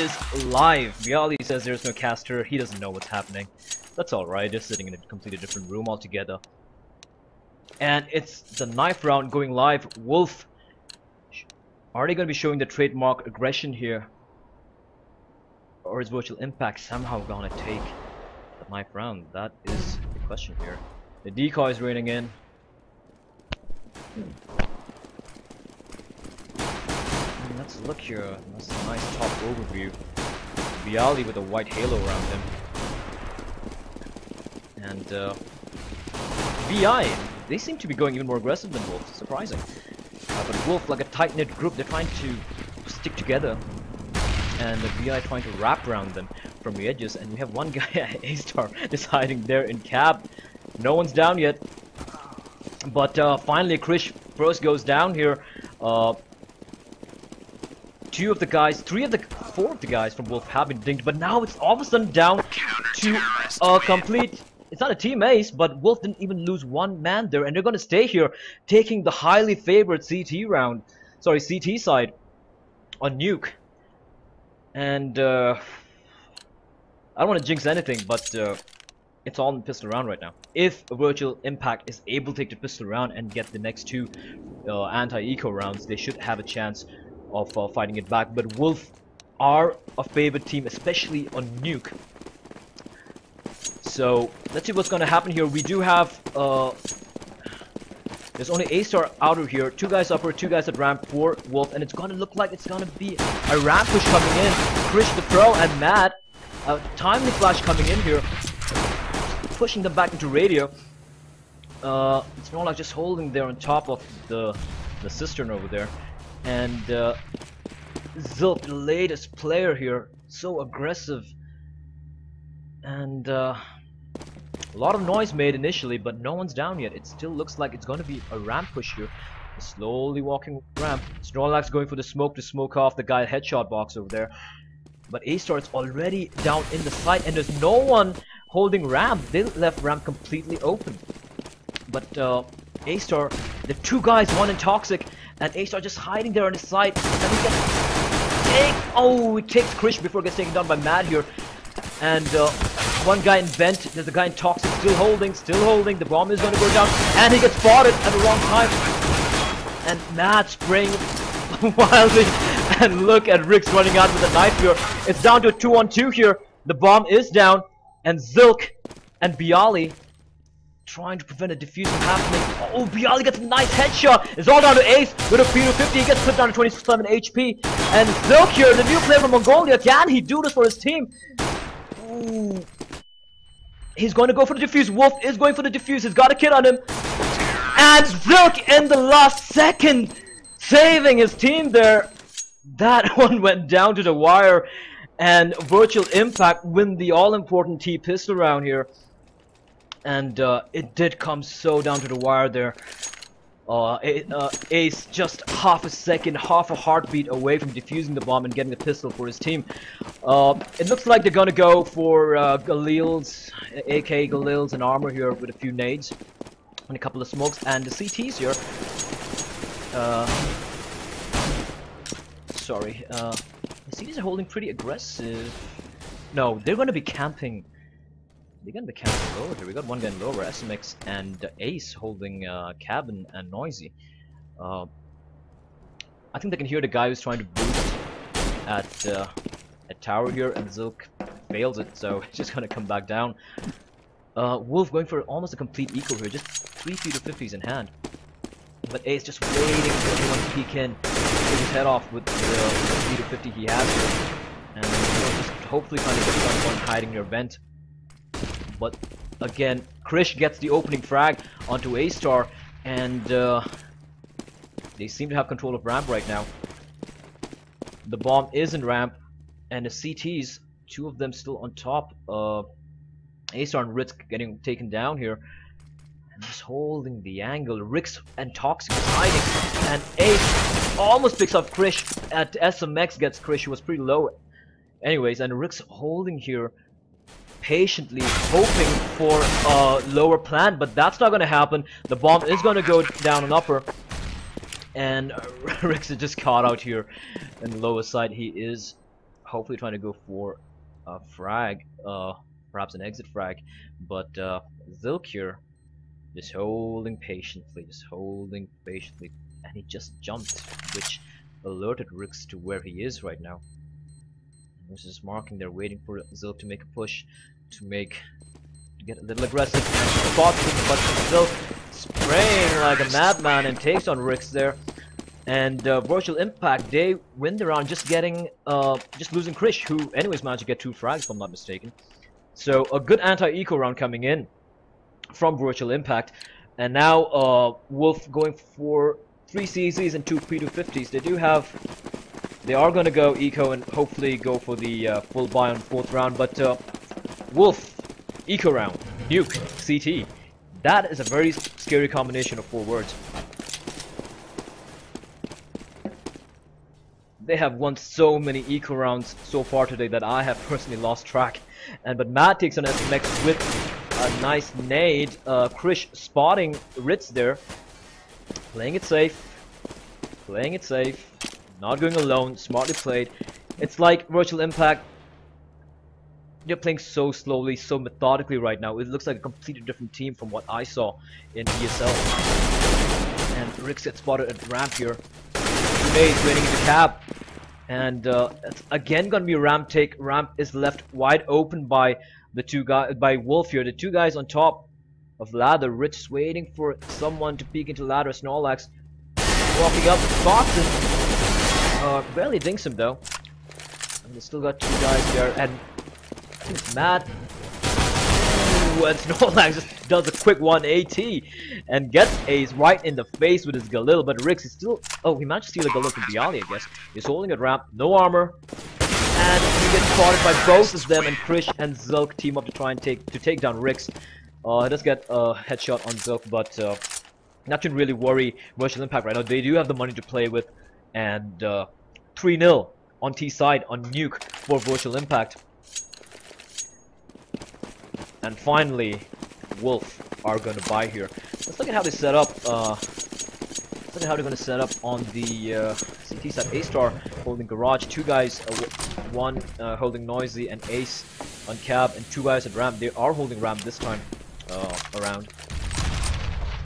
is live. Viali says there's no caster. He doesn't know what's happening. That's alright. They're sitting in a completely different room altogether. And it's the knife round going live. Wolf. Are they going to be showing the trademark aggression here? Or is Virtual Impact somehow going to take the knife round? That is the question here. The decoy is raining in. And let's look here. That's a nice top overview. Viali with a white halo around him. And VI, they seem to be going even more aggressive than Wolf. Surprising. But Wolf, like a tight-knit group, they're trying to stick together. And the VI trying to wrap around them from the edges. And we have one guy, A-Star, just hiding there in cab. No one's down yet. But finally, Krish first goes down here. 4 of the guys from Wolf have been dinged. But now it's all of a sudden down to a complete... It's not a team ace, but Wolf didn't even lose one man there, and they're going to stay here, taking the highly favored CT side on Nuke. And I don't want to jinx anything, but it's all in pistol round right now. If Virtual Impact is able to take the pistol round and get the next 2 anti-eco rounds, they should have a chance of fighting it back. But Wolf are a favored team, especially on Nuke. So let's see what's going to happen here. We do have there's only A-Star out of here, 2 guys upper, 2 guys at ramp for Wolf, and it's going to look like it's going to be a ramp push coming in. Krish the Pro and Matt, timely flash coming in here, pushing them back into radio. It's more like just holding there on top of the cistern over there. And Zilk, the latest player here, so aggressive. And a lot of noise made initially, but no one's down yet. It still looks like it's going to be a ramp push here. A slowly walking ramp. Snorlax going for the smoke to smoke off the guy headshot box over there. But A-Star is already down in the site, and there's no one holding ramp. They left ramp completely open. But A-Star, the 2 guys, one in Toxic, and A-Star just hiding there on the site. And he gets he takes Krish before it gets taken down by Mad here. And one guy in Vent, there's a guy in Toxic still holding, the bomb is going to go down, and he gets spotted at the wrong time. And Matt spraying wildly, and look at Rix running out with a knife here. It's down to a 2-on-2 here, the bomb is down, and Zilk and Bialy trying to prevent a defuse from happening. Oh, Bialy gets a nice headshot, it's all down to Ace with a P250, he gets put down to 27 HP, and Zilk here, the new player from Mongolia, can he do this for his team? Ooh. He's going to go for the defuse. Wolf is going for the defuse. He's got a kid on him. And Zilk in the last second, saving his team there. That one went down to the wire. And Virtual Impact win the all-important T-pistol round here. And it did come so down to the wire there. Ace just half a second, half a heartbeat away from defusing the bomb and getting the pistol for his team. It looks like they're gonna go for Galil's, AK Galil's and armor here with a few nades and a couple of smokes, and the CTs here. The CTs are holding pretty aggressive. No, they're gonna be camping. They're gonna be camping lower here. We got one guy lower, SMX and Ace holding Cabin and Noisy. I think they can hear the guy who's trying to boost at tower here, and Zilk fails it, so he's just gonna come back down. Wolf going for almost a complete eco here, just 3 P250s in hand. But Ace just waiting for everyone to peek in, take his head off with the P250 he has here. And just hopefully kind of get someone hiding near Vent. But again, Krish gets the opening frag onto A-Star, and they seem to have control of ramp right now. The bomb is in ramp, and the CTs, 2 of them still on top. A-Star and Ritz getting taken down here, and just holding the angle. Rix and Toxic is hiding, and Ace almost picks up Krish. At SMX gets Krish, who was pretty low. Anyways, and Rix holding here, patiently hoping for a lower plant, but that's not going to happen. The bomb is going to go down on upper, and Rix is just caught out here in the lower side. He is hopefully trying to go for a frag, perhaps an exit frag, but Zilk here just holding patiently, and he just jumped, which alerted Rix to where he is right now. He's just marking there, waiting for Zilk to make a push, to get a little aggressive, and spots him, but Zilk spraying like a madman and takes on Rix there. And Virtual Impact, they win the round, just losing Krish, who anyways managed to get 2 frags if I'm not mistaken. So a good anti-eco round coming in from Virtual Impact. And now Wolf going for 3 CZs and 2 P250s. They are going to go eco and hopefully go for the full buy on 4th round. But Wolf, eco round, nuke, CT. That is a very scary combination of 4 words. They have won so many eco rounds so far today that I have personally lost track. But Matt takes on SMX with a nice nade. Krish spotting Ritz there. Playing it safe. Not going alone. Smartly played. It's like Virtual Impact. They're playing so slowly, so methodically right now. It looks like a completely different team from what I saw in ESL. And Rix gets spotted at ramp here. Nades waiting in the cab. And it's again gonna be a ramp take. Ramp is left wide open by the 2 guys, by Wolf here. The 2 guys on top of ladder. Rich is waiting for someone to peek into ladder. Snorlax walking up, spots him. Barely dinks him though. And they still got 2 guys there. And I think it's Matt. Ooh, and Snorlax just does a quick 180 and gets Ace right in the face with his Galil. But Rix is still. Oh, he managed to steal a Galil from Bialy, I guess. He's holding a ramp, no armor. And he gets spotted by both of them, and Krish and Zilk team up to try and take down Rix. He does get a headshot on Zilk, but not to really worry Virtual Impact right now. They do have the money to play with, and 3-0 on T side on Nuke for Virtual Impact. And finally, Wolf are going to buy here. Let's look at how they set up. Let's look at how they're going to set up on the CT side. A-Star holding Garage, 2 guys, one holding Noisy and Ace on Cab, and 2 guys at Ramp. They are holding Ramp this time around.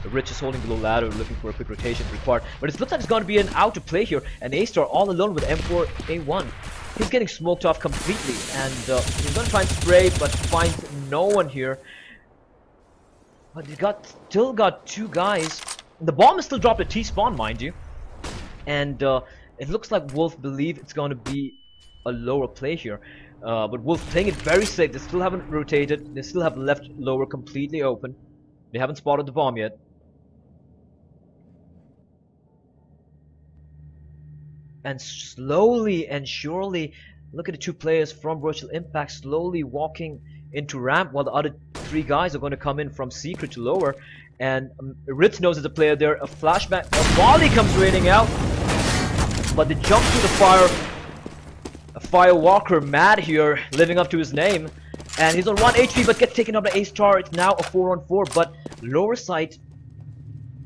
The Rich is holding below ladder, looking for a quick rotation required. But it looks like it's going to be an out to play here. And A-Star all alone with M4A1. He's getting smoked off completely, and he's going to try and spray, but finds no one here. But they still got 2 guys. The bomb is still dropped at T-spawn, mind you. And it looks like Wolf believe it's going to be a lower play here. But Wolf playing it very safe. They still haven't rotated. They still have left lower completely open. They haven't spotted the bomb yet. And slowly and surely, look at the 2 players from Virtual Impact slowly walking into ramp, while the other 3 guys are going to come in from secret to lower. And Ritz knows as a player there. A flashback, a volley comes raining out, but they jump through the fire. A Firewalker, Mad here, living up to his name, and he's on 1 HP, but gets taken up by A-Star. It's now a 4-on-4, but lower side.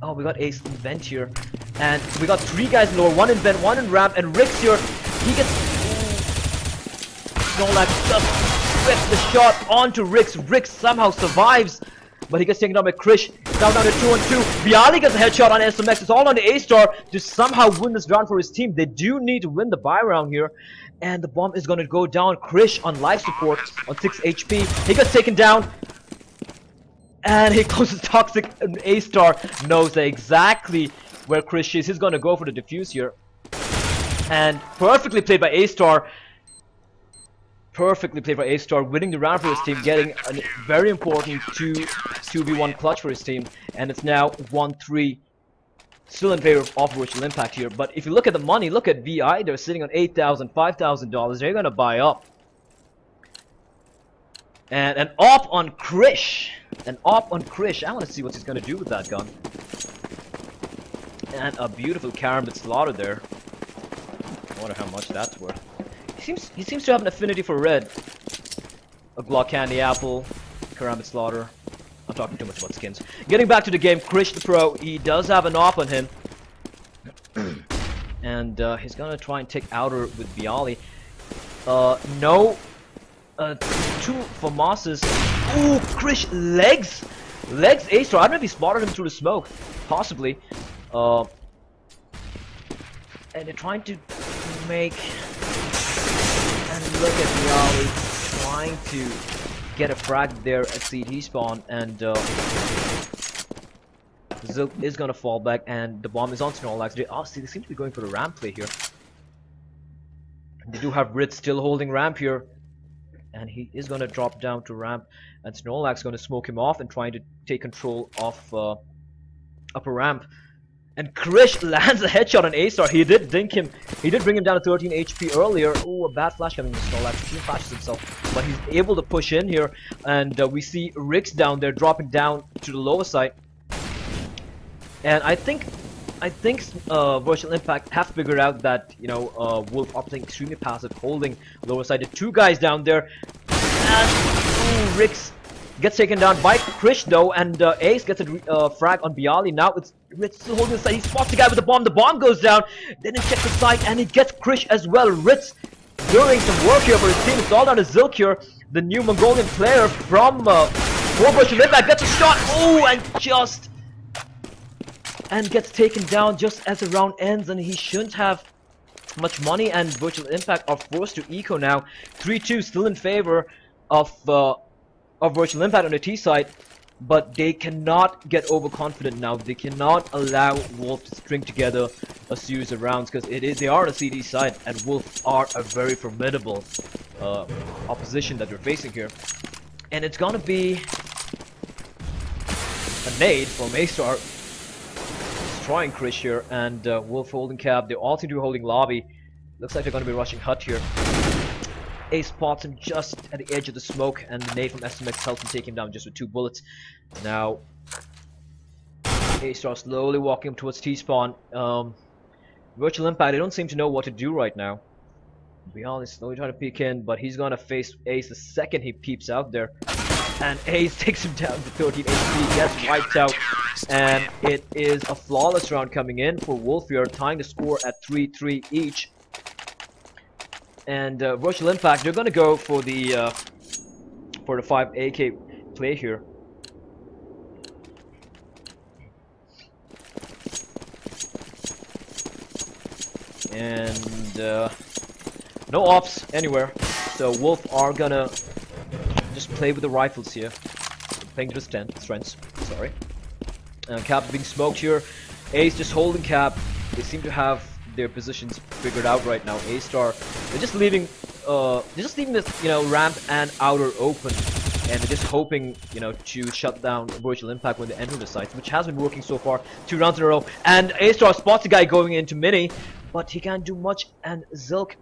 Oh, we got Ace in vent here. And we got 3 guys lower, 1 in vent, 1 in ramp, and Rix here, he gets... Snorlax just whips the shot onto Rix. Rix somehow survives, but he gets taken down by Krish. Now down to 2-on-2. Bialy gets a headshot on SMX. It's all on the A-Star to somehow win this round for his team. They do need to win the buy round here. And the bomb is going to go down. Krish on life support on 6 HP. He gets taken down. And he closes Toxic, and A-Star knows exactly where Krish is. He's going to go for the defuse here. And perfectly played by A-Star. Perfectly played by A-Star, winning the round for his team, getting a very important 2v1 clutch for his team. And it's now 1-3. Still in favor of Virtual Impact here. But if you look at the money, look at VI. They're sitting on $8,000, $5,000. They're going to buy up. And an op on Krish. An op on Krish. I want to see what he's going to do with that gun. And a beautiful Karambit Slaughter there. I wonder how much that's worth. He seems to have an affinity for red. A Glock Candy Apple. Karambit Slaughter. I'm talking too much about skins. Getting back to the game, Krish the Pro, he does have an op on him. And he's gonna try and take outer with Bialy. No. Two for Mosses. Ooh, Krish legs A-Star. I don't know if he spotted him through the smoke, possibly. And they're trying to make. And look at Bialy trying to get a frag there at CT spawn, and Zilk is gonna fall back, and the bomb is on Snorlax. They seem to be going for the ramp play here. They do have Ritz still holding ramp here, and he is gonna drop down to ramp, and Snorlax gonna smoke him off and trying to take control of upper ramp. And Krish lands a headshot on A-Star. He did bring him down to 13 HP earlier. Ooh, a bad flash coming from Snorlax. He flashes himself, but he's able to push in here, and we see Rix down there dropping down to the lower side. And I think Virtual Impact have figured out that, you know, Wolf are playing extremely passive, holding lower side. The two guys down there, and Rix gets taken down by Krish though, and Ace gets a frag on Bialy. Now it's Ritz still holding the side. He spots the guy with the bomb. The bomb goes down. Then he checks the side, and he gets Krish as well. Ritz doing some work here for his team. It's all down to Zilk here, the new Mongolian player from Virtual Impact. Gets a shot. Oh, and gets taken down just as the round ends, and he shouldn't have much money, and Virtual Impact are forced to eco now. 3-2 still in favor of Virtual Impact on the T side, but they cannot get overconfident now. They cannot allow Wolf to string together a series of rounds, because they are on the CD side, and Wolf are a very formidable opposition that they're facing here. And it's gonna be a nade from A-Star destroying Krish here, and Wolf holding cab. They all seem to be holding lobby. Looks like they're going to be rushing Hut here. Ace spots him just at the edge of the smoke, and the nade from SMX helps him take him down just with 2 bullets. Now A-Star slowly walking towards T-spawn. Virtual Impact, they don't seem to know what to do right now. Beyond is slowly trying to peek in, but he's going to face Ace the second he peeps out there. And Ace takes him down to 13 HP, gets wiped out, and it is a flawless round coming in for Wolf here, tying the score at 3-3 each. And Virtual Impact, they're gonna go for the 5 AK play here. And no ops anywhere, so Wolf are gonna just play with the rifles here, playing to the strengths. Sorry. Cap being smoked here. Ace just holding Cap. They seem to have their positions figured out right now. A-Star, they're just leaving this, you know, ramp and outer open, and they're just hoping, you know, to shut down Virtual Impact when they enter the sites, which has been working so far. 2 rounds in a row, and A-Star spots the guy going into mini, but he can't do much, and Zilk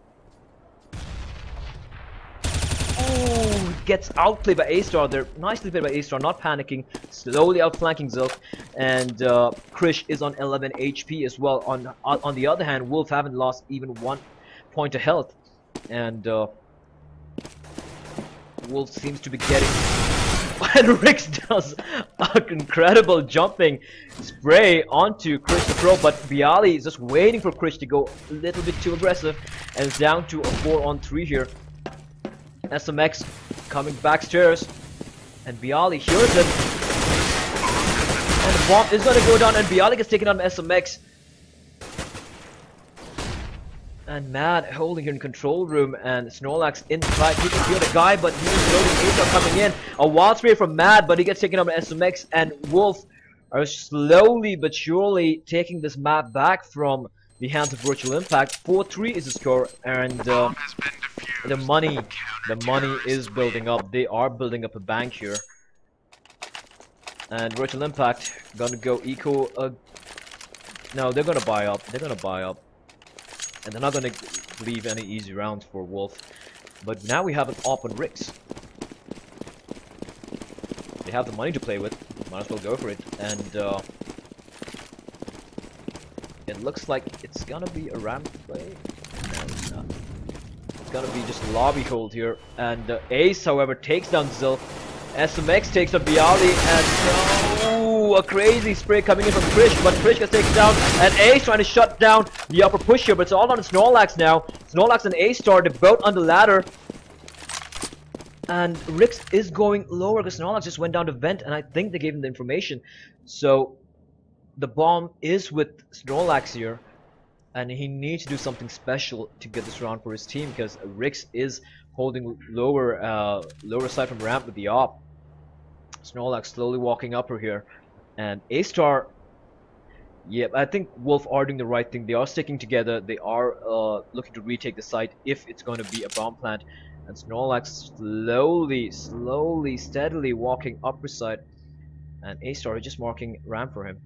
gets outplayed by A-Star. They're nicely played by A-Star, not panicking, slowly outflanking Zilk, and Krish is on 11 HP as well. On the other hand, Wolf haven't lost even 1 point of health, and Wolf seems to be getting. And Rix does an incredible jumping spray onto Krish the Pro, but Bialy is just waiting for Krish to go a little bit too aggressive, and it's down to a 4-on-3 here. SMX coming backstairs, and Bialy hears it, and the bomb is gonna go down, and Bialy gets taken out by SMX. And Mad holding here in control room, and Snorlax inside. He can hear the guy, but he's loading. Ace are coming in. A wild spray from Mad, but he gets taken out by SMX, and Wolf are slowly but surely taking this map back from the hands of Virtual Impact. 4-3 is the score, and the money is building up. They are building up a bank here, and Virtual Impact gonna go eco. No, they're gonna buy up. They're gonna buy up, and they're not gonna leave any easy rounds for Wolf. But now we have an op on Rix. They have the money to play with. Might as well go for it. And it looks like it's gonna be a ramp play. No, it's not. It's gonna be just lobby hold here, and Ace, however, takes down Zilk. SMX takes on Bialy, and Ooh, a crazy spray coming in from Krish, but Krish gets taken down, and Ace trying to shut down the upper push here, but it's all on Snorlax now. Snorlax and A-Star, they're both on the ladder. And Rix is going lower because Snorlax just went down the vent, and I think they gave him the information. So the bomb is with Snorlax here, and he needs to do something special to get this round for his team because Rix is holding lower side from ramp with the op. Snorlax slowly walking upper here, and A-Star. Yep, I think Wolf are doing the right thing. They are sticking together. They are looking to retake the site if it's going to be a bomb plant. And Snorlax slowly, steadily walking upper side. And A-Star is just marking ramp for him.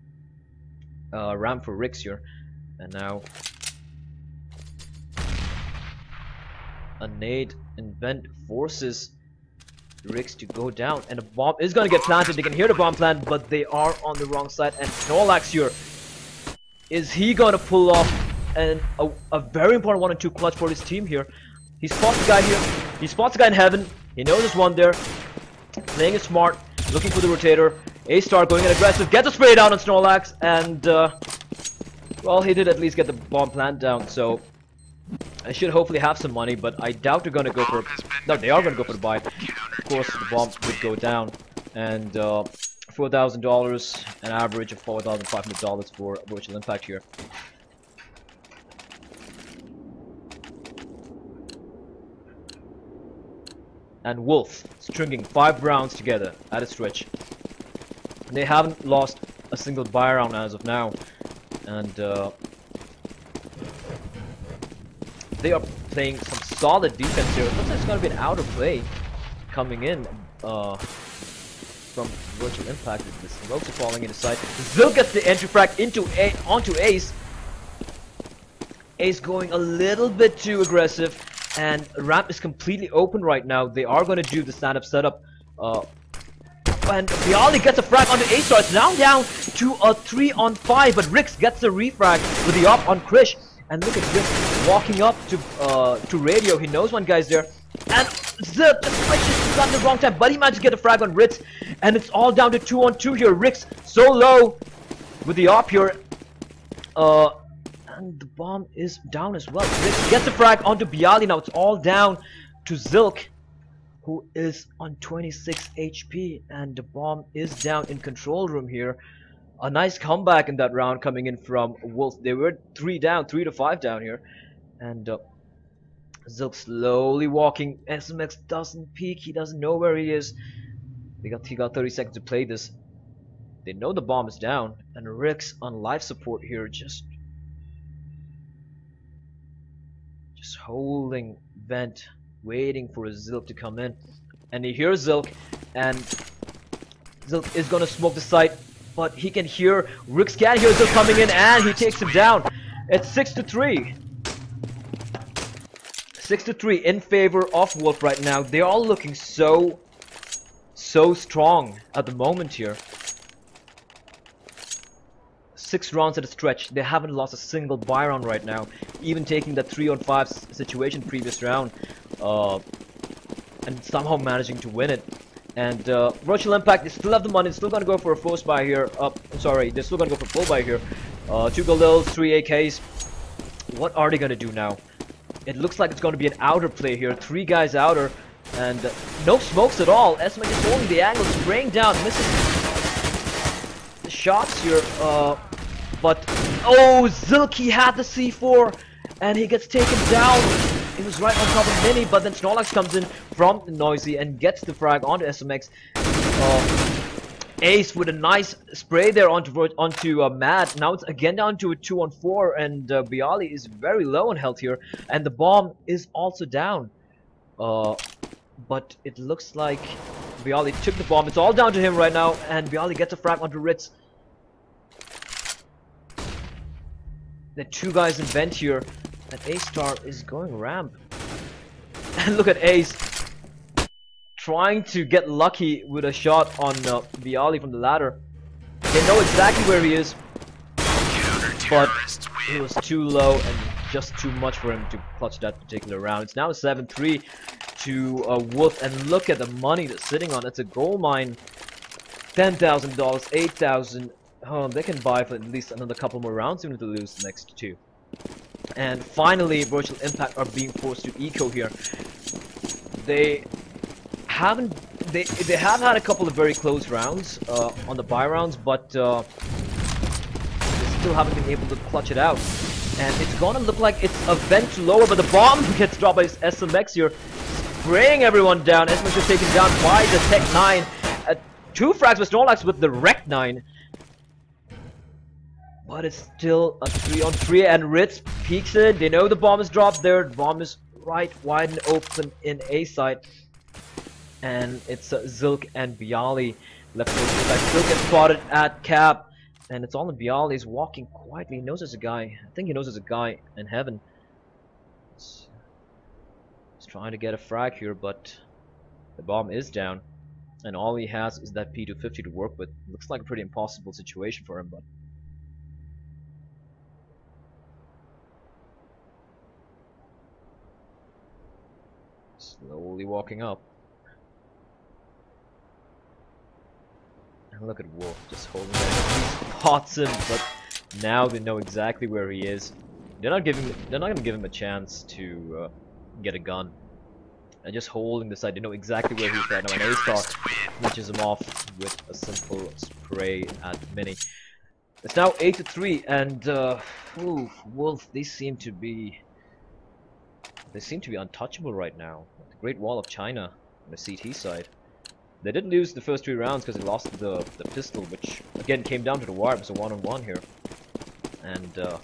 Ramp for Rix here. And now a nade and vent forces Rix to go down. And the bomb is going to get planted. They can hear the bomb plant, but they are on the wrong side. And Snorlax here. Is he going to pull off a very important 1-2 clutch for his team here? He spots the guy here. He spots the guy in heaven. He knows there's one there. Playing it smart. Looking for the rotator. A-Star going in aggressive. Gets a spray down on Snorlax. And, well, he did at least get the bomb plant down. So, I should hopefully have some money. But I doubt they're going to go for... No, they are going to go for the buy. Of course, the bomb would go down. And, $4,000, an average of $4,500 for Virtual Impact here. And Wolf stringing 5 rounds together at a stretch. They haven't lost a single buy round as of now, and they are playing some solid defense here. It looks like it's going to be an outer play coming in. From Virtual Impact, the smokes are falling into sight. Zil gets the entry frag onto Ace. Ace going a little bit too aggressive, and ramp is completely open right now. They are going to do the stand-up setup. And Bialy gets a frag onto A-Star. It's now down to a 3-on-5, but Rix gets the refrag with the op on Krish. And look at Rix walking up to radio. He knows one guy's there. And Zip just switches, got the wrong time, but he managed to get a frag on Rix, and it's all down to 2-on-2 here. Rix so low with the op here, and the bomb is down as well. Rix gets the frag onto Bialy. Now it's all down to Zilk, who is on 26 HP, and the bomb is down in control room here. A nice comeback in that round coming in from Wolf. They were 3 to 5 down here, and Zilk slowly walking. SMX doesn't peek. He doesn't know where he is. He got 30 seconds to play this. They know the bomb is down, and Rix on life support here, just holding vent, waiting for Zilk to come in. And he hears Zilk, and Zilk is gonna smoke the site, but he can hear Rix can't hear Zilk coming in, and he takes him down. It's 6-3. 6-3 in favor of Wolf right now. They're all looking so strong at the moment here. 6 rounds at a stretch. They haven't lost a single buy round right now, even taking that 3-on-5 situation previous round, and somehow managing to win it. And Virtual Impact, they still have the money. They're still gonna go for a force buy here. I'm sorry, they're still gonna go for full buy here. 2 Galils, 3 AKs. What are they gonna do now? It looks like it's going to be an outer play here. 3 guys outer, and no smokes at all. Esma is holding the angle, spraying down, misses the shots here. But oh, Zilky had the C4, and he gets taken down. He was right on top of Mini, but then Snorlax comes in from Noisy and gets the frag onto SMX. Ace with a nice spray there onto Mad. Now it's again down to a 2-on-4, and Bialy is very low on health here, and the bomb is also down. But it looks like Bialy took the bomb. It's all down to him right now, and Bialy gets a frag onto Ritz. The 2 guys in vent here, and A-Star is going ramp. And look at Ace trying to get lucky with a shot on Bialy from the ladder. They know exactly where he is, but it was too low and just too much for him to clutch that particular round. It's now a 7-3 to Wolf, and look at the money that's sitting on. It's a gold mine. $10,000, 8,000. Oh, they can buy for at least another couple more rounds even if they lose the next two. And finally, Virtual Impact are being forced to eco here. They haven't. They have had a couple of very close rounds on the buy rounds, but they still haven't been able to clutch it out. And it's gonna look like it's a vent lower, but the bomb gets dropped by SMX here, spraying everyone down. SMX is taken down by the Tech 9. 2 frags with Snorlax with the Rec 9. But it's still a 3-on-3, and Ritz peeks in. They know the bomb is dropped there. The bomb is right wide and open in A side. And it's Zilk and Bialy left over. Zilk gets spotted at Cap. And it's all in Bialy. He's walking quietly. He knows there's a guy. I think he knows there's a guy in heaven. He's trying to get a frag here, but the bomb is down. And all he has is that P250 to work with. Looks like a pretty impossible situation for him, but slowly walking up. And look at Wolf just holding that. He spots him, but now they know exactly where he is. They're not gonna give him a chance to get a gun. And just holding the side, they know exactly where he's at now. And A-Star switches him off with a simple spray at Mini. It's now 8-3, and Wolf, they seem to be untouchable right now. The Great Wall of China on the CT side. They did lose the first 3 rounds because they lost the pistol, which again came down to the wire. It was a 1-on-1 here, and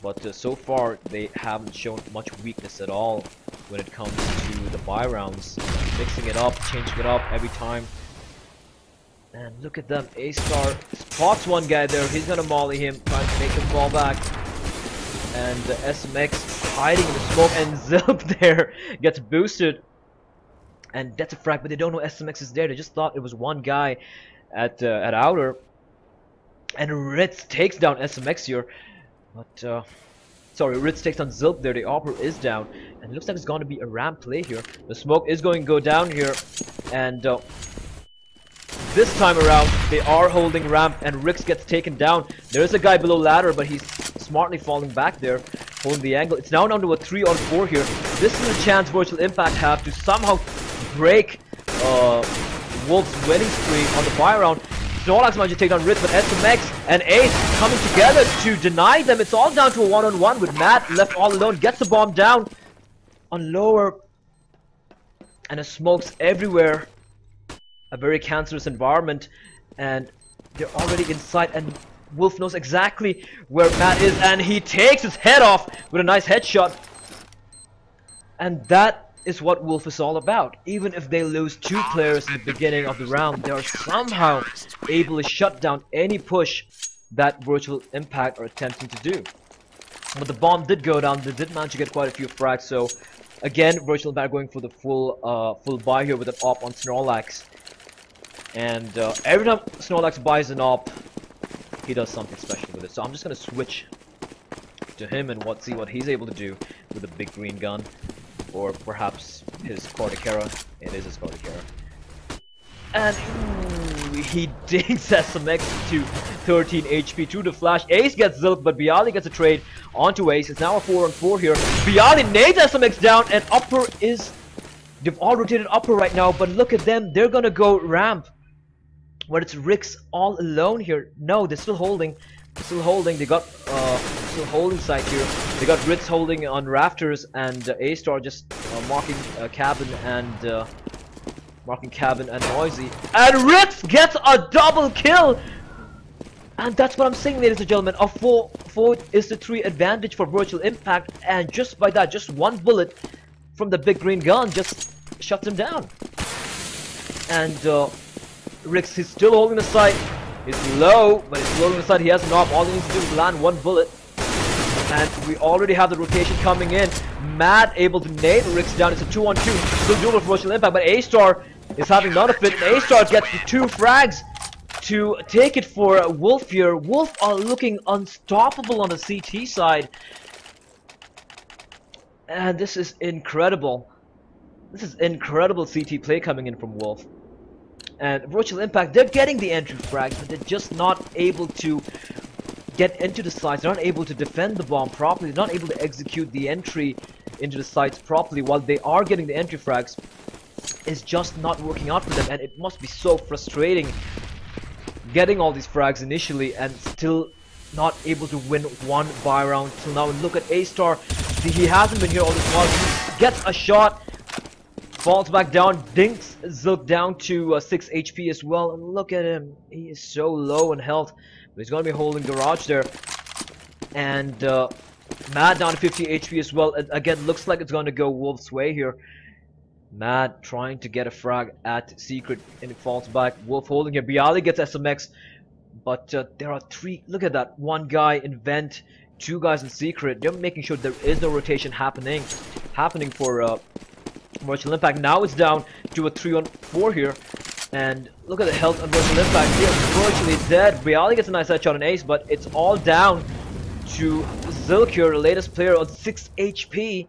but so far they haven't shown much weakness at all when it comes to the buy rounds. Mixing it up, changing it up every time. And look at them. A-Star spots one guy there. He's gonna molly him, trying to make him fall back. And SMX hiding in the smoke, and Zilk there gets boosted. And that's a frag, but they don't know SMX is there. They just thought it was one guy at outer. And Ritz takes down SMX here. But, sorry, Ritz takes down Zilk there. The Opera is down. And it looks like it's going to be a ramp play here. The smoke is going to go down here. And this time around, they are holding ramp. And Rix gets taken down. There is a guy below ladder, but he's smartly falling back there. Holding the angle. It's now down to a 3-on-4 here. This is a chance Virtual Impact have to somehow break Wolf's winning spree on the buy round. Snorlax managed to take down Ritz, but SMX and Ace coming together to deny them. It's all down to a 1-on-1 with Matt left all alone. Gets the bomb down on lower. And there's smokes everywhere. A very cancerous environment. And they're already inside. And Wolf knows exactly where Matt is. And he takes his head off with a nice headshot. And that is what Wolf is all about. Even if they lose 2 players in the beginning of the round, they are somehow able to shut down any push that Virtual Impact are attempting to do. But the bomb did go down. They did manage to get quite a few frags. So again, Virtual Impact going for the full buy here with an op on Snorlax. And every time Snorlax buys an op, he does something special with it. So I'm just gonna switch to him and see what he's able to do with a big green gun. Or perhaps his Corticera. It is his Corticera. And ooh, he dings SMX to 13 HP through the flash. Ace gets Zilk, but Bialy gets a trade onto Ace. It's now a 4-on-4 here. Bialy nades SMX down, and upper is... They've all rotated upper right now, but look at them. They're gonna go ramp. But it's Rix all alone here. No, they're still holding. Still holding. They got... still holding side here. They got Ritz holding on rafters, and A-Star just marking cabin and Noisy. And Ritz gets a double kill! And that's what I'm saying, ladies and gentlemen. A 4 is the 3 advantage for Virtual Impact, and just by that, just one bullet from the big green gun just shuts him down. And Rix is still holding the side. He's low, but he's holding the side. He has an op. All he needs to do is land one bullet. And we already have the rotation coming in. Matt able to nade Rix down. It's a 2-on-2. Still doable for Virtual Impact, but A-Star is having none of it. And A-Star gets the 2 frags to take it for Wolf here. Wolf are looking unstoppable on the CT side. And this is incredible. This is incredible CT play coming in from Wolf. And Virtual Impact, they're getting the entry frags, but they're just not able to get into the sites. They're not able to defend the bomb properly. They're not able to execute the entry into the sites properly. While they are getting the entry frags, it's just not working out for them, and it must be so frustrating getting all these frags initially and still not able to win one buy round till now. And look at A-Star, he hasn't been here all this while. He gets a shot, falls back down, dinks Zilk down to 6 HP as well. And look at him, he is so low in health. But he's going to be holding Garage there. And Mad down to 50 HP as well. And again, looks like it's going to go Wolf's way here. Mad trying to get a frag at Secret, and it falls back. Wolf holding it. Bialy gets SMX, but there are three. Look at that. One guy in Vent, two guys in Secret. They're making sure there is no rotation happening for Virtual Impact. Now it's down to a 3-on-4 here, and look at the health of Virtual Impact. He is virtually dead. Bialy gets a nice headshot on Ace, but it's all down to Zilk here, the latest player, on 6 HP.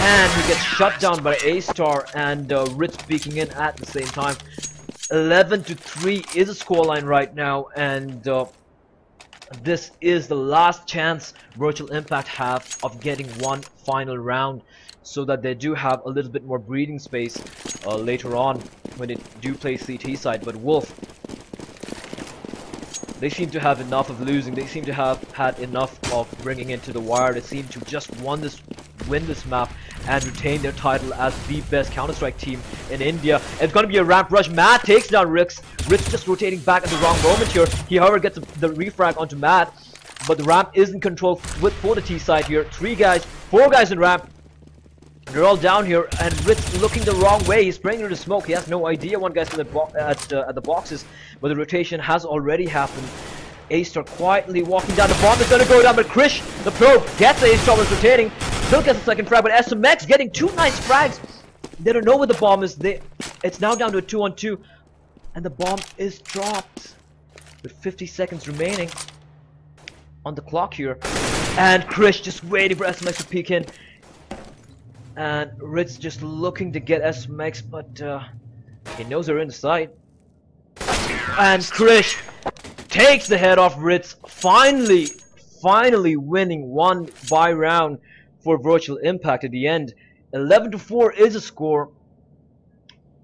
And he gets shut down by A-Star and Ritz peeking in at the same time. 11-3 is a scoreline right now, and this is the last chance Virtual Impact have of getting one final round, so that they do have a little bit more breathing space later on when they do play CT side. But Wolf, they seem to have enough of losing. They seem to have had enough of bringing it to the wire. They seem to just win this map and retain their title as the best Counter-Strike team in India. And it's going to be a ramp rush. Mad takes down Rix. Rix just rotating back at the wrong moment here. He, however, gets the refrag onto Mad, but the ramp is in control for the T side here. 4 guys in ramp. They're all down here, and Ritz looking the wrong way. He's spraying into the smoke. He has no idea one guy's at the boxes, but the rotation has already happened. A-Star quietly walking down. The bomb is going to go down, but Krish, the pro, gets A-Star was rotating. Still gets a second frag, but SMX getting 2 nice frags. They don't know where the bomb is. It's now down to a 2-on-2, and the bomb is dropped with 50 seconds remaining on the clock here. And Krish just waiting for SMX to peek in. And Ritz just looking to get SMX, but he knows they're in the site. And Krish takes the head off Ritz, finally winning one buy round for Virtual Impact at the end. 11-4 is a score.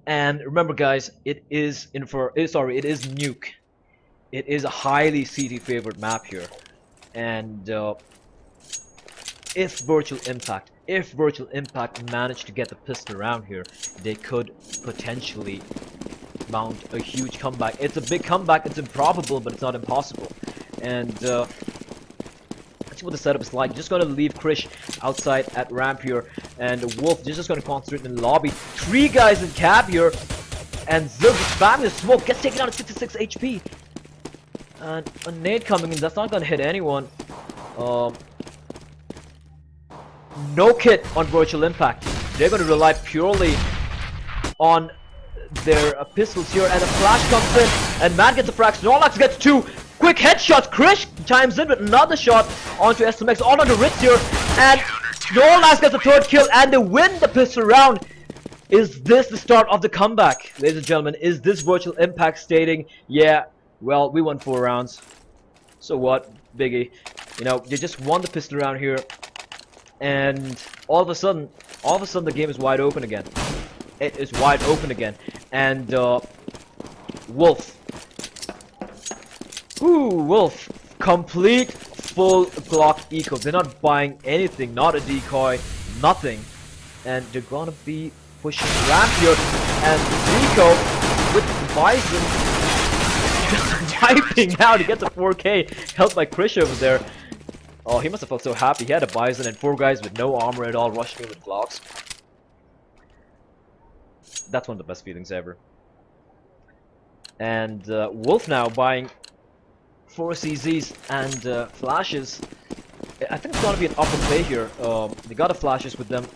And remember, guys, it is Nuke. It is a highly CT favored map here. And if Virtual Impact managed to get the pistol around here, they could potentially mount a huge comeback. It's a big comeback. It's improbable, but it's not impossible. And let's see what the setup is like. Just going to leave Krish outside at ramp here, and Wolf is just going to concentrate in the lobby. 3 guys in cab here, and Zilk is spamming the smoke. Gets taken out at 66 HP. And a nade coming in. That's not going to hit anyone. No kit on Virtual Impact. They're going to rely purely on their pistols here, and a flash comes in, and Mad gets a frag. Snorlax gets 2 quick headshots. Krish chimes in with another shot onto SMX, on onto Ritz here, and Snorlax gets a 3rd kill, and they win the pistol round. Is this the start of the comeback, ladies and gentlemen? Is this Virtual Impact stating, yeah, well, we won 4 rounds, so what, biggie? You know, they just won the pistol round here, and all of a sudden the game is wide open again. It is wide open again, and Wolf, complete full Glock eco. They're not buying anything, not a decoy, nothing, and they're gonna be pushing ramp here, and Zico with the Bison just wiping out. He gets a 4K, helped by Krish over there. Oh, he must have felt so happy. He had a Bison and 4 guys with no armor at all rushing in with Glocks. That's one of the best feelings ever. And Wolf now buying 4 CZs and flashes. I think it's gonna be an upper play here. They got the flashes with them.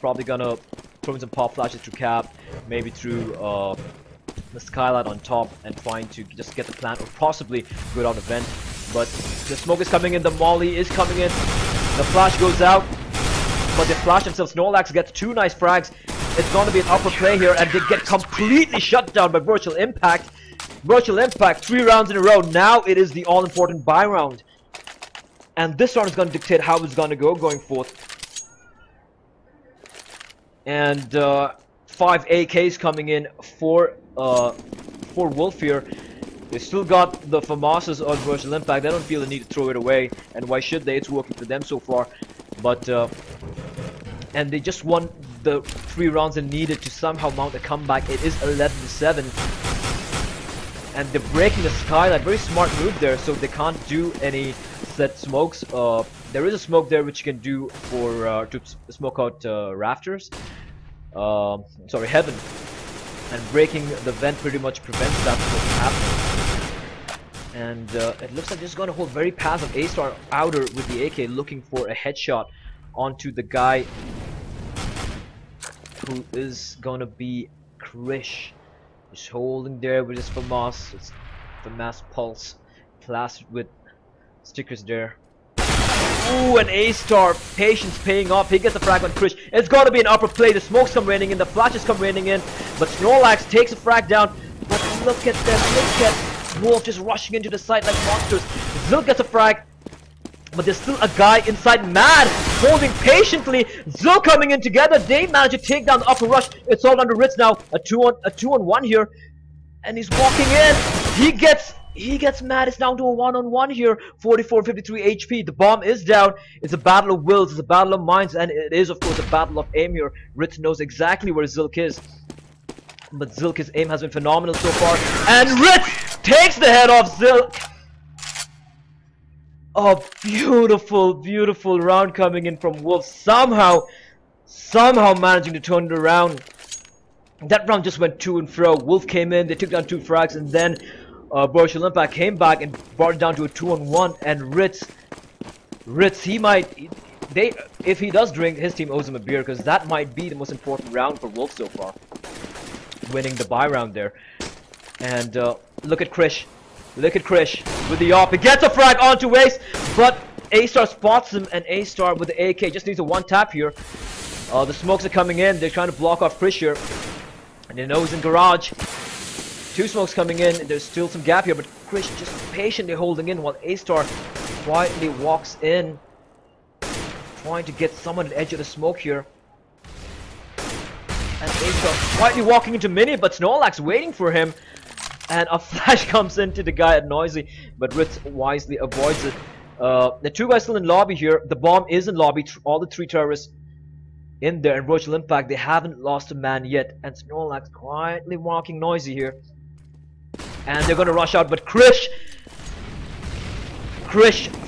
Probably gonna throw in some pop flashes through cap, maybe through the skylight on top, and trying to just get the plant, or possibly go down the vent. But the smoke is coming in, the molly is coming in, the flash goes out, but they flash themselves. Snorlax gets 2 nice frags. It's going to be an upper play here, and they get completely shut down by Virtual Impact. Virtual Impact, 3 rounds in a row. Now it is the all-important buy round. And this round is going to dictate how it's going to go going forth. And 5 AKs coming in for Wolf here. They still got the FAMASas on Virtual Impact. They don't feel the need to throw it away. And why should they? It's working for them so far. But, and they just won the 3 rounds they needed to somehow mount a comeback. It is 11-7. And they're breaking the skylight. Very smart move there, so they can't do any set smokes. There is a smoke there which you can do for to smoke out rafters. Sorry, heaven. And breaking the vent pretty much prevents that from happening. And it looks like they're just going to hold very passive. A-Star outer with the AK looking for a headshot onto the guy who is going to be Krish. He's holding there with his FAMAS. It's FAMAS Pulse plastered with stickers there. Ooh, an A-Star. Patience paying off. He gets a frag on Krish. It's got to be an upper play. The smokes come raining in. The flashes come raining in. But Snorlax takes a frag down. But look at them. Look at Wolf just rushing into the site like monsters. Zilk gets a frag. But there's still a guy inside. Mad holding patiently. Zilk coming in together. They manage to take down the upper rush. It's all under Ritz now. A 2-on-1 here. And he's walking in. He gets Mad. It's down to a 1-on-1 here. 44-53 HP. The bomb is down. It's a battle of wills. It's a battle of minds. And it is, of course, a battle of aim here. Ritz knows exactly where Zilk is. But Zilk's aim has been phenomenal so far. And Ritz takes the head off Zilk. Oh, beautiful, beautiful round coming in from Wolf. Somehow managing to turn it around. That round just went to and fro. Wolf came in, they took down 2 frags, and then Virtual Impact came back and brought it down to a 2-on-1. And Ritz, he might, if he does drink, his team owes him a beer, because that might be the most important round for Wolf so far. Winning the buy round there. And look at Krish. Look at Krish with the AWP. He gets a frag onto Ace, but A-Star spots him, and A-Star with the AK just needs a 1-tap here. The smokes are coming in. They're trying to block off Krish here. And they know he's in garage. 2 smokes coming in. There's still some gap here, but Krish just patiently holding in while A-Star quietly walks in. Trying to get someone at the edge of the smoke here. And A-Star quietly walking into Mini, but Snorlax waiting for him. And a flash comes into the guy at Noisy, but Ritz wisely avoids it. The 2 guys still in lobby here. The bomb is in lobby. All the 3 terrorists in there. And Virtual Impact, they haven't lost a man yet. And Snorlax quietly walking Noisy here. And they're going to rush out, but Krish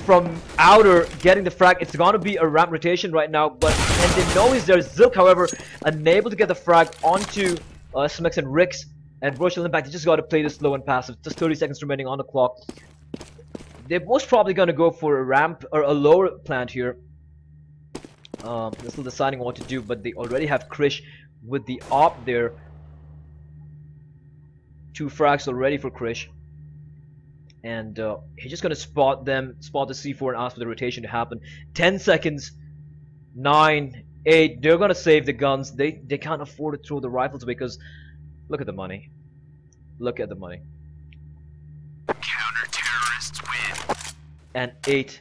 from outer getting the frag. It's going to be a ramp rotation right now, and they know he's there. Zilk, however, unable to get the frag onto SMX and Rix. And Virtual Impact, they just got to play this slow and passive. Just 30 seconds remaining on the clock. They're most probably going to go for a ramp or a lower plant here. They're still deciding what to do, but they already have Krish with the AWP there. 2 frags already for Krish. And he's just going to spot the C4 and ask for the rotation to happen. 10 seconds. 9, 8. They're going to save the guns. They can't afford to throw the rifles away because look at the money. Look at the money. Counter-terrorists win. And 8-12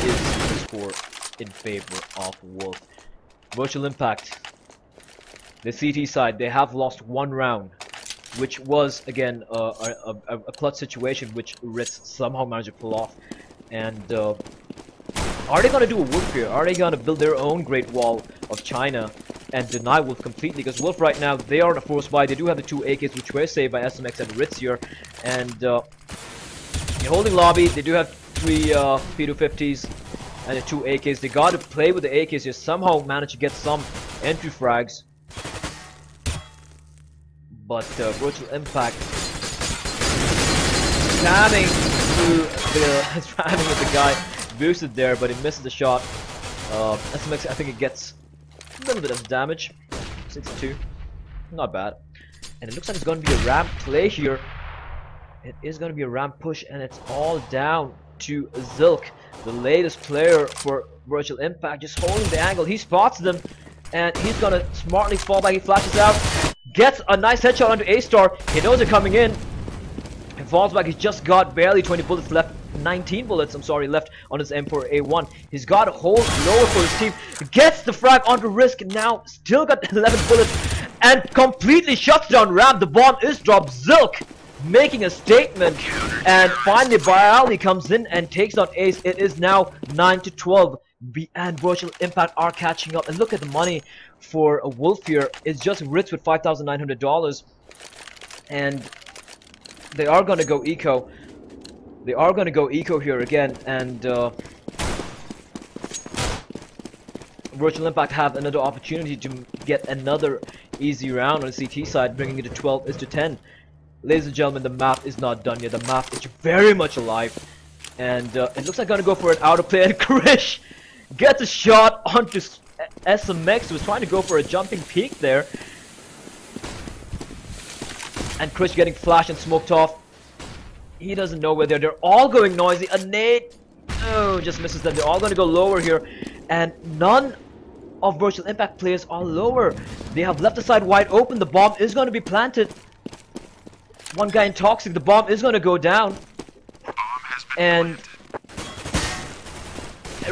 is the score in favor of Wolf. Virtual Impact. The CT side, they have lost 1 round, which was again a clutch situation which Ritz somehow managed to pull off. And are they gonna do a Wolf here? Are they gonna build their own Great Wall of China and deny Wolf completely? Because Wolf right now, they are in a force buy. They do have the 2 AKs which were saved by SMX and Ritz here. And they're holding lobby. They do have 3 P250s and the 2 AKs. They got to play with the AKs here. Somehow managed to get some entry frags. But Virtual Impact jamming with the guy. Boosted there, but he misses the shot. SMX, I think it gets a little bit of damage. 62. Not bad. And it looks like it's going to be a ramp play here. It is going to be a ramp push, and it's all down to Zilk, the latest player for Virtual Impact, just holding the angle. He spots them, and he's gonna smartly fall back. He flashes out, gets a nice headshot onto A-Star. He knows they're coming in. He falls back. He's just got barely 20 bullets left. 19 bullets, I'm sorry, left on his M4A1. He's got a hold lower for his team. Gets the frag onto Risk. Now still got 11 bullets and completely shuts down Ram. The bomb is dropped. Zilk making a statement, and finally Bialy comes in and takes out Ace. It is now 9-12. And Virtual Impact are catching up. And look at the money for a Wolf here. It's just Ritz with $5,900, and they are going to go eco. They are going to go eco here again, and Virtual Impact have another opportunity to get another easy round on the CT side, bringing it to 12-10. Ladies and gentlemen, the map is not done yet. The map is very much alive, and it looks like going to go for an outer play, and Krish gets a shot onto SMX, who was trying to go for a jumping peek there, and Krish getting flashed and smoked off. He doesn't know where they're all going noisy. A nade, oh, just misses them. They're all going to go lower here, and none of Virtual Impact players are lower. They have left the side wide open. The bomb is going to be planted. One guy in Toxic. The bomb is going to go down, and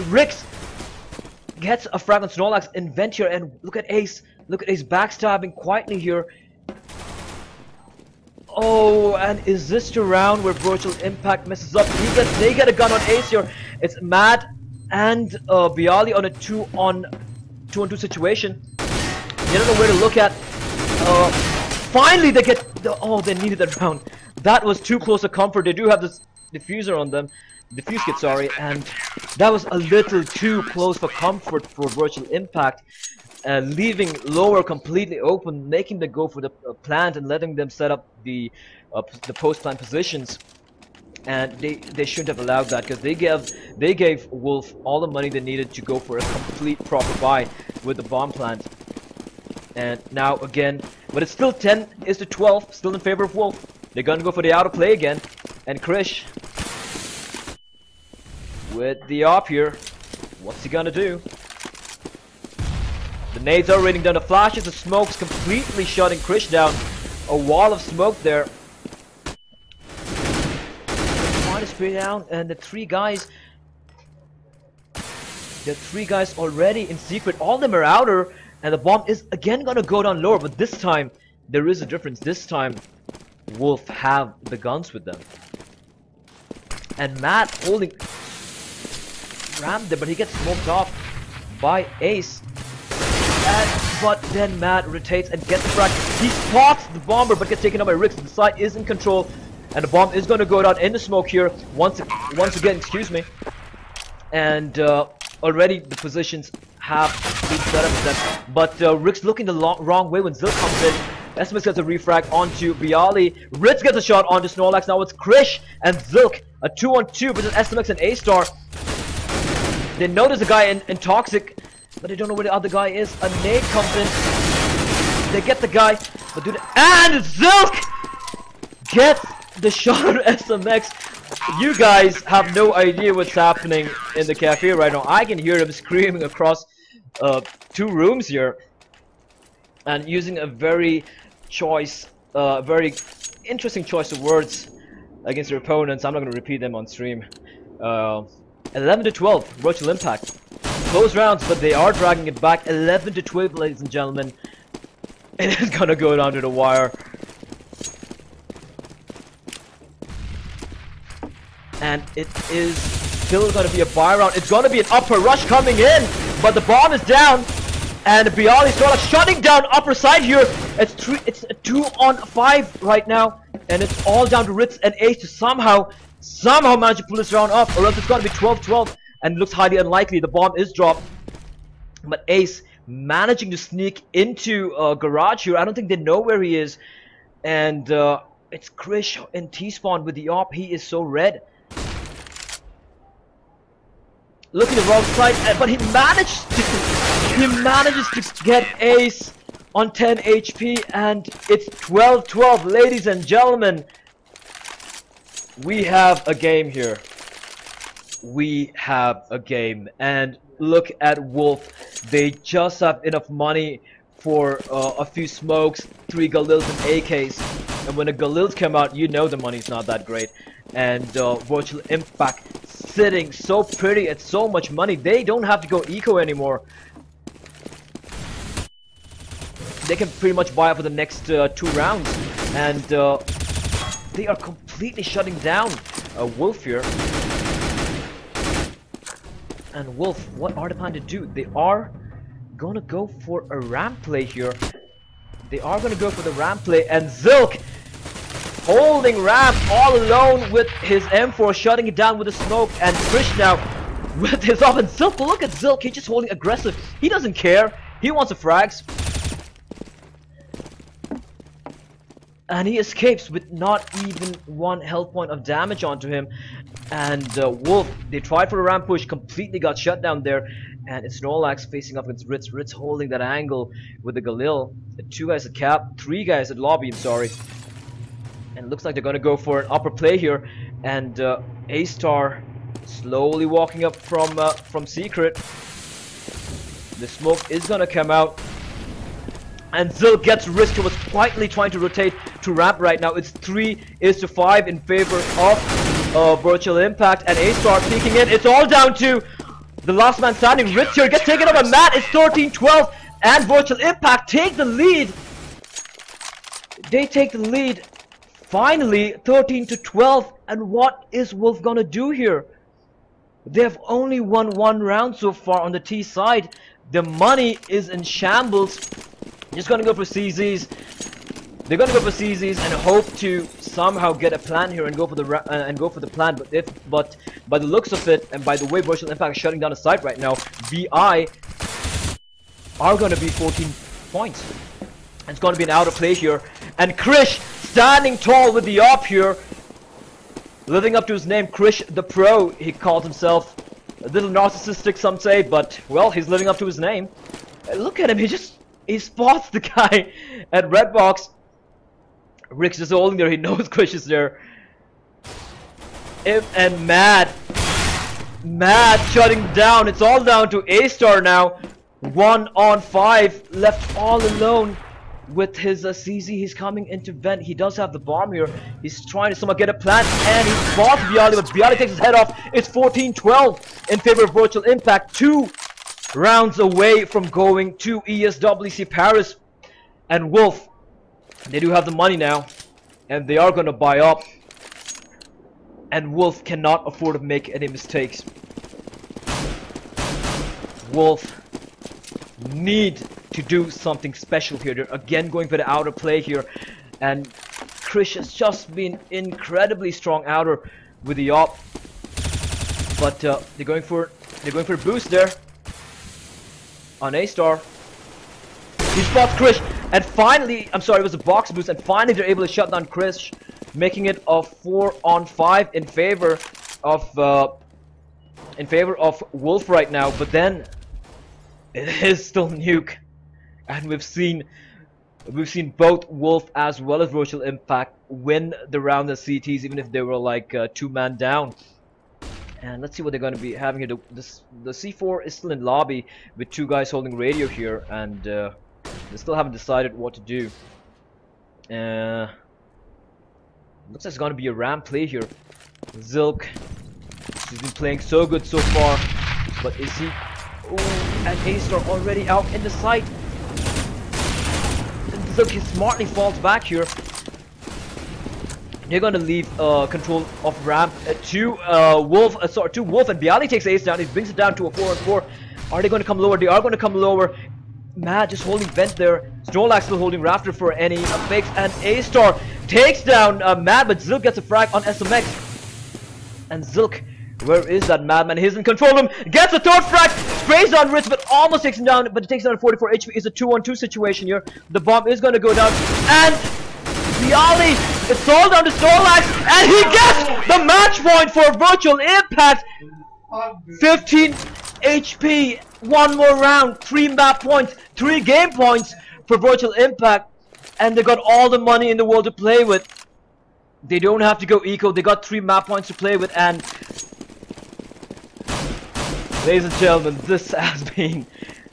Rix gets a frag on Snorlax in vent here, and look at Ace. Look at Ace backstabbing quietly here. Oh, and is this the round where Virtual Impact messes up? They get a gun on Ace here. It's Matt and Bialy on a 2-on-2 situation. They don't know where to look at. Finally, they get oh, they needed that round. That was too close to comfort. They do have this diffuser on them, diffuse kit, sorry, and that was a little too close for comfort for Virtual Impact. Leaving lower completely open, making them go for the plant and letting them set up the post-plant positions. And they shouldn't have allowed that, because they gave Wolf all the money they needed to go for a complete proper buy with the bomb plant. And now again, but it's still 10-12, still in favor of Wolf. They're gonna go for the outer play again, and Krish with the op here. What's he gonna do? The nades are raining down, the flashes, the smoke's completely shutting Krish down. A wall of smoke there. Trying to spray down, and the three guys already in secret. All of them are outer, and the bomb is again gonna go down lower, but this time there is a difference. This time Wolf have the guns with them. And Matt holding rammed there, but he gets smoked off by Ace. But then Matt rotates and gets the frag. He spots the bomber, but gets taken out by Rix. The side is in control, and the bomb is going to go down in the smoke here once again. Excuse me. And already the positions have been set up with them. But Rix looking the wrong way when Zil comes in. SMX gets a refrag onto Bialy. Ritz gets a shot onto Snorlax. Now it's Krish and Zilk. A 2-on-2 between SMX and A-Star. They know there's a guy in Toxic, but they don't know where the other guy is. A nade comes in. They get the guy, but and Zilk gets the shot on SMX. You guys have no idea what's happening in the cafe right now. I can hear them screaming across 2 rooms here, and using a very very interesting choice of words against their opponents. I'm not going to repeat them on stream. 11-12, Virtual Impact. Close rounds, but they are dragging it back. 11-12, ladies and gentlemen. It is gonna go down to the wire. And it is still gonna be a buy round. It's gonna be an upper rush coming in, but the bomb is down. And Bialy Snorlax shutting down upper side here. It's a 2-on-5 right now, and it's all down to Ritz and Ace to somehow manage to pull this round off, or else it's gonna be 12-12. And looks highly unlikely. The bomb is dropped, but Ace managing to sneak into garage here. I don't think they know where he is, and it's Krish in T-spawn with the op. He is so red. Looking the wrong side, but he manages to get Ace on 10 HP, and it's 12-12, ladies and gentlemen. We have a game here. We have a game, and look at Wolf. They just have enough money for a few smokes, 3 Galils and AKs. And when the Galils come out, you know the money's not that great. And Virtual Impact sitting so pretty at so much money. They don't have to go eco anymore. They can pretty much buy up for the next 2 rounds. And they are completely shutting down Wolf here. And Wolf, what are they planning to do? They are gonna go for a ramp play here. They are gonna go for the ramp play, and Zilk holding ramp all alone with his M4, shutting it down with a smoke, and Krish now with his off. And Zilk, look at Zilk, he's just holding aggressive. He doesn't care. He wants the frags. And he escapes with not even 1 health point of damage onto him. And Wolf, they tried for a ramp push, completely got shut down there. And it's Snorlax facing up against Ritz. Ritz holding that angle with the Galil. 2 guys at cap, 3 guys at lobby, I'm sorry. And it looks like they're gonna go for an upper play here. And A-Star slowly walking up from Secret. The smoke is gonna come out. And Zil gets risked, who was quietly trying to rotate to ramp right now. It's 3-5 in favor of Virtual Impact, and A-Star peeking in. It's all down to the last man standing. Ritz here gets taken up by Matt. It's 13-12, and Virtual Impact take the lead. They take the lead, finally, 13-12. And what is Wolf gonna do here? They have only won 1 round so far on the T side. The money is in shambles. Just gonna go for CZs. They're gonna go for CZs and hope to somehow get a plan here and go for the plan. But by the looks of it and by the way Virtual Impact is shutting down the site right now, VI are gonna be 14 points. And it's gonna be an out of play here. And Krish standing tall with the op here, living up to his name, Krish the Pro. He calls himself a little narcissistic, some say, but well, he's living up to his name. Look at him, he spots the guy at red box. Rick's just holding there, he knows Krish is there. And Mad shutting down. It's all down to A-Star now. 1 on 5, left all alone with his CZ. He's coming into vent. He does have the bomb here. He's trying to somehow get a plant, and he spots Bialy, but Bialy takes his head off. It's 14-12 in favor of Virtual Impact. 2 rounds away from going to ESWC Paris. And Wolf, they do have the money now, and they are going to buy up. And Wolf cannot afford to make any mistakes. Wolf need to do something special here. They're again going for the outer play here, and Krish has just been incredibly strong outer with the op. But they're going for a boost there on A-Star. He spots Krish, and finally, I'm sorry, it was a box boost, and finally they're able to shut down Krish, making it a 4 on 5 in favor of Wolf right now. But then it is still Nuke, and we've seen both Wolf as well as Virtual Impact win the round as CTs, even if they were like 2-man down. And let's see what they're going to be having here. The C4 is still in lobby with 2 guys holding radio here, and they still haven't decided what to do. Looks like it's going to be a ramp play here. Zilk, he's been playing so good so far, but is he? Oh, and A-Star already out in the site. Zilk, he smartly falls back here. They're going to leave control of ramp to Wolf. To Wolf, and Bialy takes Ace down. He brings it down to a 4 on 4. Are they going to come lower? They are going to come lower. Mad just holding vent there. Snorlax still holding Rafter for any fakes, and A-Star takes down Mad, but Zilk gets a frag on SMX. And Zilk, where is that madman? He's in control room, gets a 3rd frag, sprays on Ritz, but almost takes him down, but it takes down 44 HP. It's a 2-on-2 situation here. The bomb is going to go down, and Bialy, it's all down to Snorlax, and he gets the match point for Virtual Impact. 15 HP, 1 more round, 3 map points, 3 game points for Virtual Impact, and they got all the money in the world to play with. They don't have to go eco, they got 3 map points to play with, and Ladies and gentlemen, this has been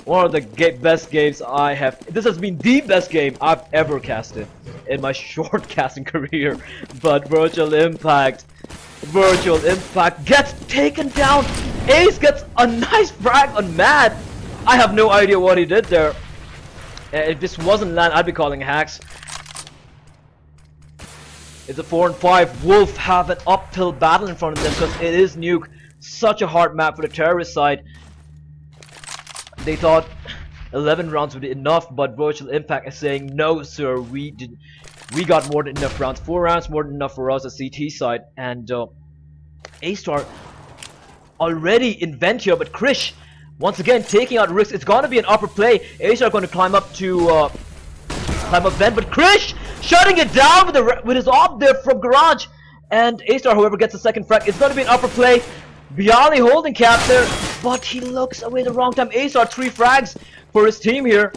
one of the best games I have. This has been the best game I've ever casted in my short casting career. But Virtual Impact gets taken down. Ace gets a nice frag on Mad. I have no idea what he did there. If this wasn't land, I'd be calling hacks. It's a 4 and 5. Wolf have an uphill battle in front of them because it is Nuke. Such a hard map for the terrorist side. They thought 11 rounds would be enough, but Virtual Impact is saying no, sir. We got more than enough rounds. 4 rounds more than enough for us at CT side. And A-Star already in vent here, but Krish once again taking out risks. It's gonna be an upper play. A-Star going to climb up vent, but Krish shutting it down with his op there from garage. And A-Star, whoever gets the second frag, it's gonna be an upper play. Bialy holding cap there, but he looks away the wrong time. A-Star 3 frags for his team here.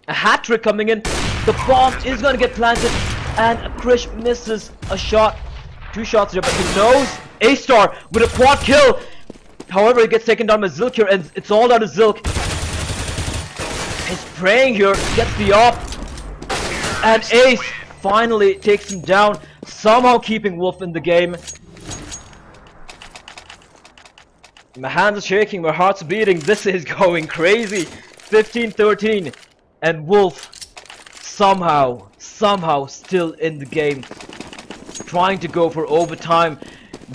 A hat trick coming in. The bomb is gonna get planted, and Krish misses a shot. 2 shots here, but he knows A-Star with a quad kill. However, he gets taken down by Zilk here, and it's all out of Zilk. He's praying here, gets the op, and Ace finally takes him down, somehow keeping Wolf in the game. My hands are shaking, my heart's beating. This is going crazy. 15-13, and Wolf somehow still in the game, trying to go for overtime.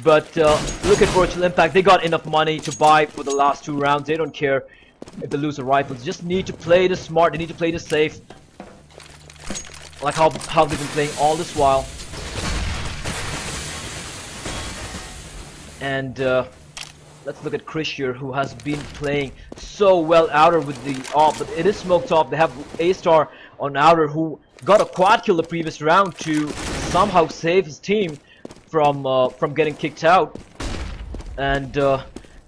But look at Virtual Impact. They got enough money to buy for the last 2 rounds. They don't care if they lose a rifle. They just need to play this smart. They need to play this safe, like how they've been playing all this while. And let's look at Krish here, who has been playing so well outer with the op, but it is smoked off. They have A-Star on outer, who got a quad kill the previous round to somehow save his team from getting kicked out. And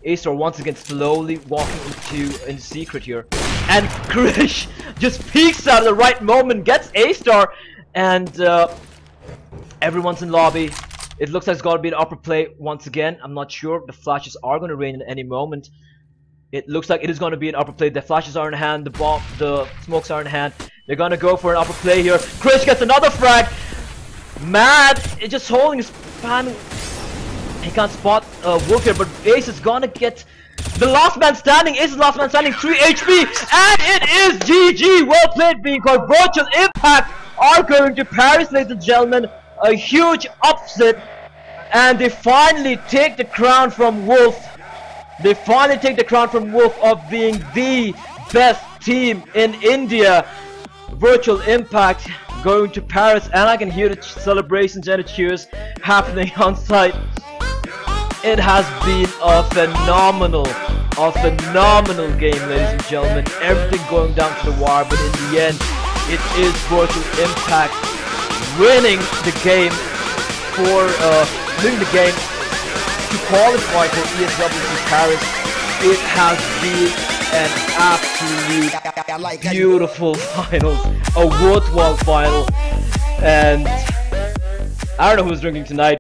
A-Star once again slowly walking into secret here, and Krish just peeks out at the right moment, gets A-Star, and everyone's in lobby. It looks like it's got to be an upper play once again. I'm not sure. The flashes are going to rain at any moment. It looks like it is going to be an upper play. The flashes are in hand. The smokes are in hand. They're going to go for an upper play here. Krish gets another frag. Mad is just holding his fan. He can't spot Wolf here, but Ace is going to get the last man standing. Ace is the last man standing. 3 HP, and it is GG. Well played, being called. Virtual Impact are going to Paris, ladies and gentlemen. A huge upset, and they finally take the crown from Wolf. They finally take the crown from Wolf of being the best team in India. Virtual Impact going to Paris, and I can hear the celebrations and the cheers happening on site. It has been a phenomenal game, ladies and gentlemen. Everything going down to the wire, but in the end, it is Virtual Impact winning the game to qualify for ESWC Paris. It has been an absolute beautiful finals, a worthwhile final, and I don't know who's drinking tonight.